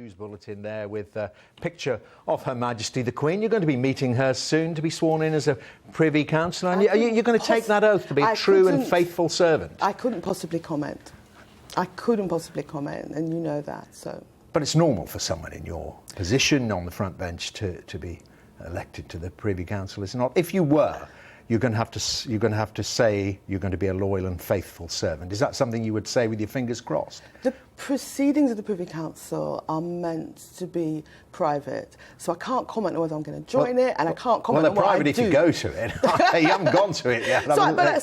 news bulletin there with a picture of Her Majesty the Queen. You're going to be meeting her soon to be sworn in as a Privy Councillor. And you're going to take that oath to be a true and faithful servant. I couldn't possibly comment. I couldn't possibly comment, and you know that. So. But it's normal for someone in your position on the front bench to be elected to the Privy Council, is it not? If you were, you're going to have to say you're going to be a loyal and faithful servant. Is that something you would say with your fingers crossed? The proceedings of the Privy Council are meant to be private, so I can't comment on whether I'm going to join it, and I can't comment on what I do. Well, they're private if you go to it. You haven't gone to it yet.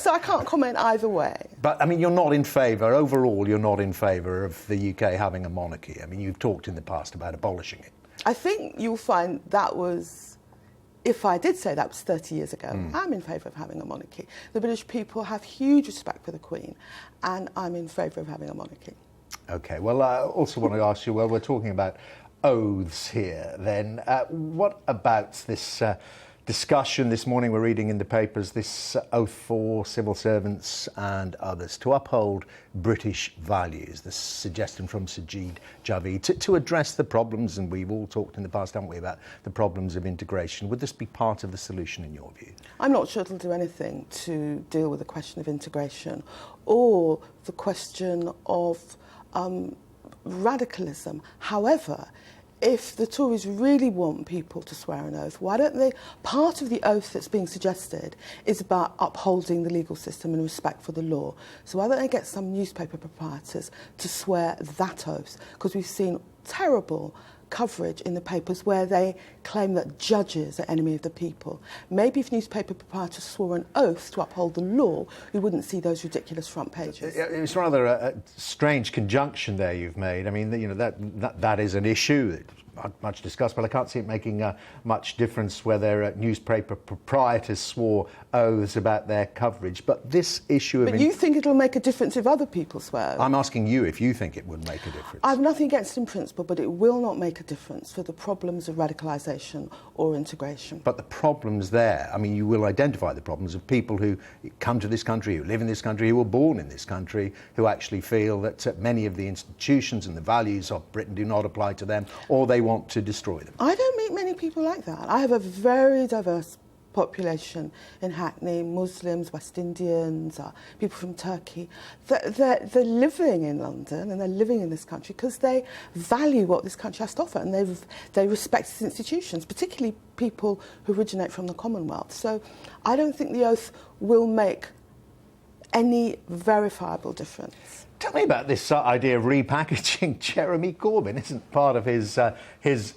So I can't comment either way. But, I mean, you're not in favour, overall, you're not in favour of the UK having a monarchy. I mean, you've talked in the past about abolishing it. I think you'll find that was... If I did say that was 30 years ago, I'm in favour of having a monarchy. The British people have huge respect for the Queen, and I'm in favour of having a monarchy. OK, well, I also want to ask you, well, we're talking about oaths here, then. What about this discussion this morning we're reading in the papers, this oath for civil servants and others to uphold British values, the suggestion from Sajid Javid to address the problems, and we've all talked in the past, haven't we, about the problems of integration. Would this be part of the solution in your view? I'm not sure it'll do anything to deal with the question of integration or the question of radicalism. However, if the Tories really want people to swear an oath, why don't they... Part of the oath that's being suggested is about upholding the legal system and respect for the law. So why don't they get some newspaper proprietors to swear that oath? Because we've seen terrible coverage in the papers where they claim that judges are enemy of the people. Maybe if newspaper proprietors swore an oath to uphold the law, we wouldn't see those ridiculous front pages. It's rather a strange conjunction there you've made. I mean, you know, that is an issue that's much discussed, but I can't see it making much difference whether newspaper proprietors swore oaths about their coverage. But this issue of... But you think it'll make a difference if other people swear? I'm asking you if you think it would make a difference. I've nothing against it in principle, but it will not make a difference for the problems of radicalisation or integration. But the problems there, I mean, you will identify the problems of people who come to this country, who live in this country, who were born in this country, who actually feel that many of the institutions and the values of Britain do not apply to them, or they want to destroy them. I don't meet many people like that. I have a very diverse population in Hackney, Muslims, West Indians, people from Turkey. They're living in London and they're living in this country because they value what this country has to offer, and they respect its institutions, particularly people who originate from the Commonwealth. So I don't think the oath will make any verifiable difference. Tell me about this idea of repackaging Jeremy Corbyn. Isn't part of his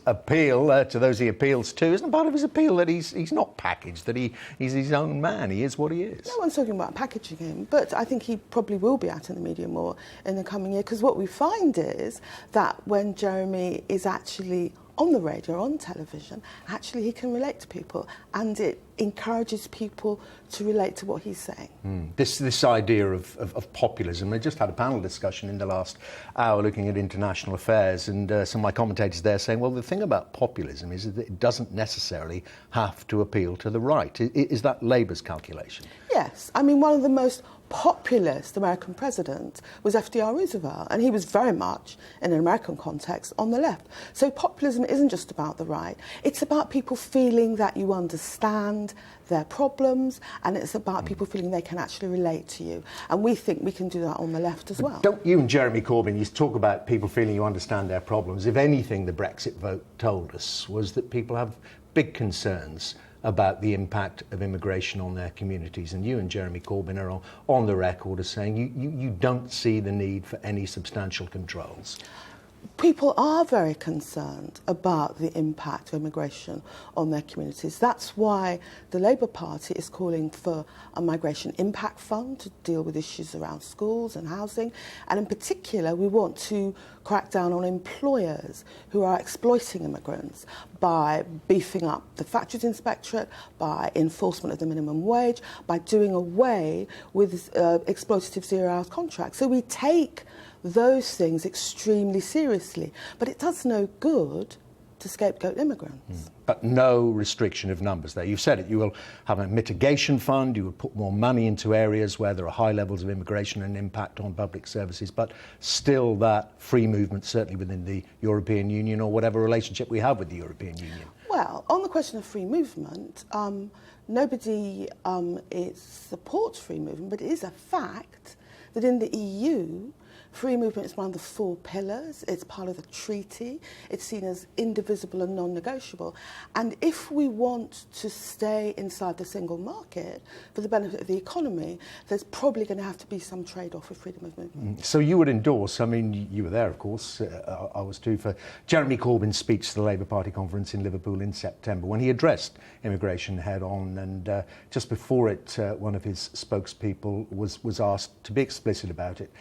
appeal to those he appeals to, isn't part of his appeal that he's not packaged, that he's his own man, he is what he is? No one's talking about packaging him, but I think he probably will be out in the media more in the coming year, because what we find is that when Jeremy is actually on the radio, on television, actually he can relate to people, and it encourages people to relate to what he's saying. This idea of populism, we just had a panel discussion in the last hour looking at international affairs, and some of my commentators there saying, well, the thing about populism is that it doesn't necessarily have to appeal to the right. Is that Labour's calculation? Yes. I mean, one of the most populist American president was FDR Roosevelt, and he was very much, in an American context, on the left. So populism isn't just about the right. It's about people feeling that you understand their problems, and it's about people feeling they can actually relate to you. And we think we can do that on the left as well. Don't you and Jeremy Corbyn, you talk about people feeling you understand their problems. If anything, the Brexit vote told us was that people have big concerns about the impact of immigration on their communities. And you and Jeremy Corbyn are on the record as saying you don't see the need for any substantial controls. People are very concerned about the impact of immigration on their communities. That's why the Labour Party is calling for a migration impact fund to deal with issues around schools and housing. And in particular, we want to crack down on employers who are exploiting immigrants by beefing up the Factories Inspectorate, by enforcement of the minimum wage, by doing away with exploitative zero-hours contracts. So we take those things extremely seriously. But it does no good to scapegoat immigrants. But no restriction of numbers there. You've said it. You will have a mitigation fund. You will put more money into areas where there are high levels of immigration and impact on public services. But still that free movement, certainly within the European Union or whatever relationship we have with the European Union. Well, on the question of free movement, nobody supports free movement, but it is a fact that in the EU, free movement is one of the 4 pillars. It's part of the treaty. It's seen as indivisible and non-negotiable. And if we want to stay inside the single market for the benefit of the economy, there's probably going to have to be some trade-off with freedom of movement. So you would endorse, I mean, you were there, of course, I was too, for Jeremy Corbyn's speech to the Labour Party conference in Liverpool in September, when he addressed immigration head-on, and just before it, one of his spokespeople was asked to be explicit about it.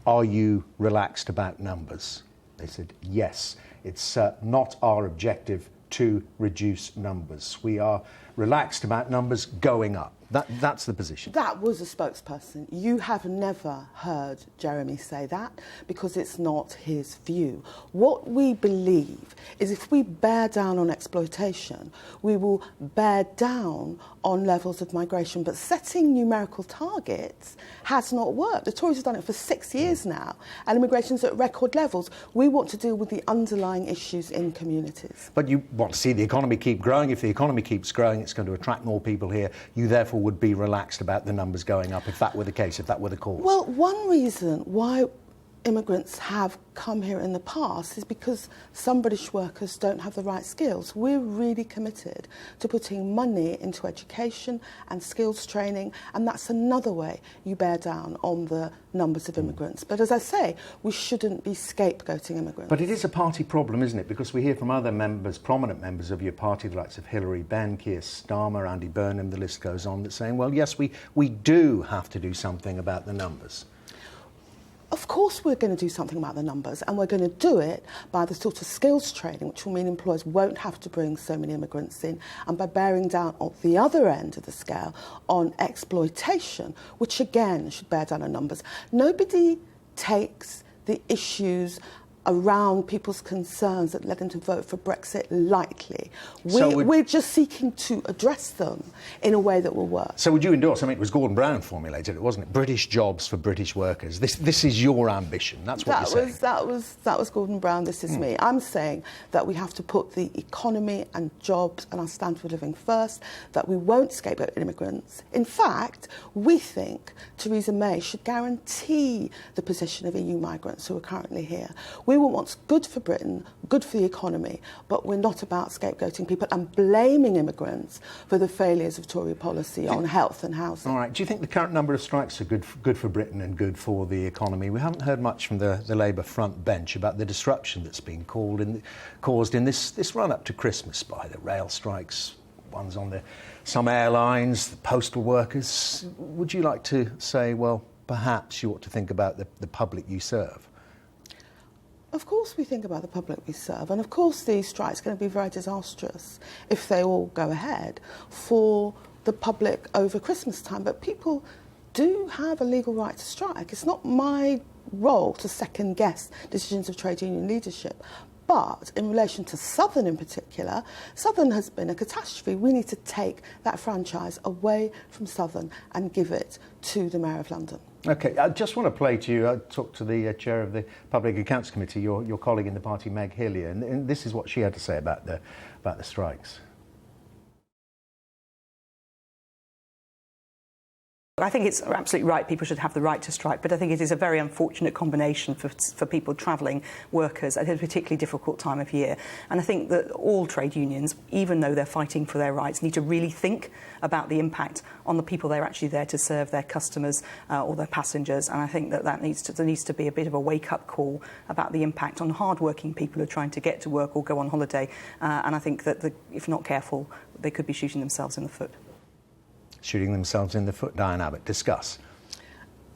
Are you relaxed about numbers? They said, yes, it's not our objective to reduce numbers. We are relaxed about numbers going up. That's the position. That was a spokesperson. You have never heard Jeremy say that because it's not his view. What we believe is if we bear down on exploitation, we will bear down on levels of migration. But setting numerical targets has not worked. The Tories have done it for 6 years now, and immigration's at record levels. We want to deal with the underlying issues in communities. But you want to see the economy keep growing. If the economy keeps growing, it's going to attract more people here. You therefore would be relaxed about the numbers going up if that were the case, if that were the cause? Well, one reason why immigrants have come here in the past is because some British workers don't have the right skills. We're really committed to putting money into education and skills training, and that's another way you bear down on the numbers of immigrants. But as I say, we shouldn't be scapegoating immigrants. But it is a party problem, isn't it? Because we hear from other members, prominent members of your party, the likes of Hilary Benn, Keir Starmer, Andy Burnham, the list goes on, that's saying, well, yes, we do have to do something about the numbers. Of course we're going to do something about the numbers, and we're going to do it by the sort of skills training, which will mean employers won't have to bring so many immigrants in, and by bearing down at the other end of the scale on exploitation, which again should bear down on numbers. Nobody takes the issues around people's concerns that led them to vote for Brexit lightly. We're just seeking to address them in a way that will work. So would you endorse, I mean, it was Gordon Brown formulated it, wasn't it? British jobs for British workers. This is your ambition. That's what you're saying. That was Gordon Brown, this is me. I'm saying that we have to put the economy and jobs and our standard of living first, that we won't scapegoat immigrants. In fact, we think Theresa May should guarantee the position of EU migrants who are currently here. We want what's good for Britain, good for the economy, but we're not about scapegoating people and blaming immigrants for the failures of Tory policy on health and housing. All right. Do you think the current number of strikes are good for Britain and good for the economy? We haven't heard much from the Labour front bench about the disruption that's been caused in this run-up to Christmas by the rail strikes, ones on some airlines, the postal workers. Would you like to say, well, perhaps you ought to think about the public you serve? Of course we think about the public we serve, and of course these strikes are going to be very disastrous if they all go ahead for the public over Christmas time. But people do have a legal right to strike. It's not my role to second-guess decisions of trade union leadership. But in relation to Southern in particular, Southern has been a catastrophe. We need to take that franchise away from Southern and give it to the Mayor of London. OK, I just want to play to you. I talked to the chair of the Public Accounts Committee, your colleague in the party, Meg Hillier, and this is what she had to say about the strikes. I think it's absolutely right, people should have the right to strike, but I think it is a very unfortunate combination for people travelling, workers, at a particularly difficult time of year. And I think that all trade unions, even though they're fighting for their rights, need to really think about the impact on the people they're actually there to serve, their customers or their passengers. And I think that there needs to be a bit of a wake-up call about the impact on hard-working people who are trying to get to work or go on holiday. And I think that if not careful, they could be shooting themselves in the foot. Shooting themselves in the foot. Diane Abbott, discuss.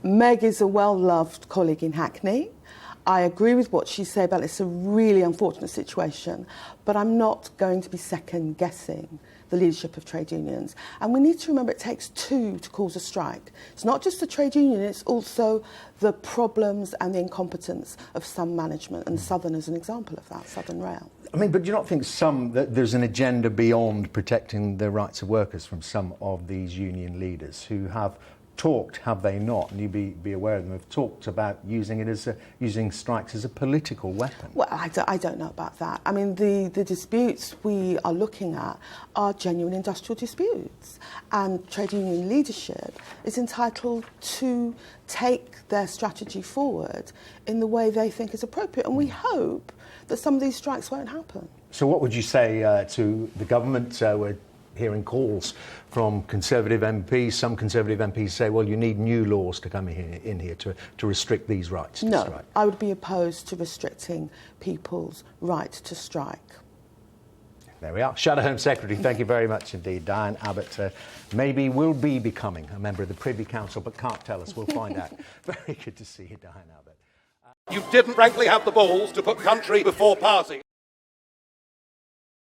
Meg is a well-loved colleague in Hackney. I agree with what she said about it's a really unfortunate situation, but I'm not going to be second-guessing the leadership of trade unions. And we need to remember it takes two to cause a strike. It's not just the trade union, it's also the problems and the incompetence of some management, and Southern is an example of that, Southern Rail. I mean, but do you not think that there's an agenda beyond protecting the rights of workers from some of these union leaders who have talked, have they not, and you be aware of them, have talked about using strikes as a political weapon? Well, I don't know about that. I mean, the disputes we are looking at are genuine industrial disputes, and trade union leadership is entitled to take their strategy forward in the way they think is appropriate, and we hope that some of these strikes won't happen. So what would you say to the government? We're hearing calls from Conservative MPs. Some Conservative MPs say, well, you need new laws to come in here to restrict these rights to strike. I would be opposed to restricting people's right to strike. There we are. Shadow Home Secretary, thank you very much indeed. Diane Abbott maybe will be becoming a member of the Privy Council, but can't tell us. We'll find out. Very good to see you, Diane Abbott. You didn't frankly have the balls to put country before party.